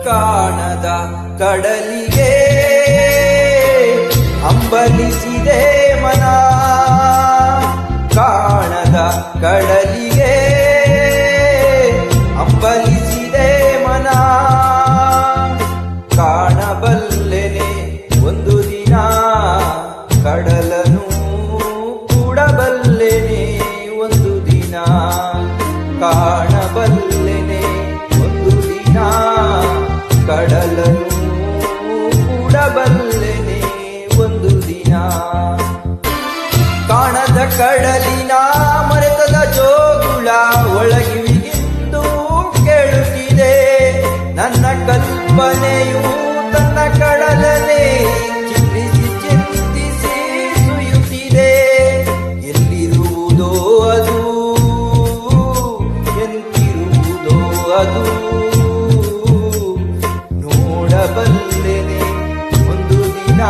ಕಾಣದ ಕಡಲಿಗೆ ಹಂಬಲಿಸಿದೆ ಮನ, ಕಾಣದ ಕಡಲಿಗೆ ಹಂಬಲಿಸಿದೆ ಮನ. ಕಾಣಬಲ್ಲೆನೆ ಒಂದು ದಿನ ಕಡಲನು ಕೂಡಬಲ್ಲೆನೆ ಒಂದು ದಿನ, ಕಾಣಬಲ್ಲೆನೆ ಒಂದು ದಿನ ಕಡಲನು ಕೂಡಬಲ್ಲೆನೆ ಒಂದು ದಿನ. ಕಾಣದ ಕಡಲಿನ ಮರೆತದ ಜೋಗುಳ ಒಳಗಿವಿಗಿಂದು ಕೇಳುತ್ತಿದೆ, ನನ್ನ ಕಲ್ಪನೆಯು ತನ್ನ ಕಡಲನೆ ಚಿತ್ರಿಸಿ ಚಿಂತಿಸಿ ಸುಯುತ್ತಿದೆ. ಎಲ್ಲಿರುವುದೋ ಅದು, ಎಂತಿರುವುದೋ ಅದು, ನೋಡಬಲ್ಲೆನೆ ಒಂದು ದಿನ.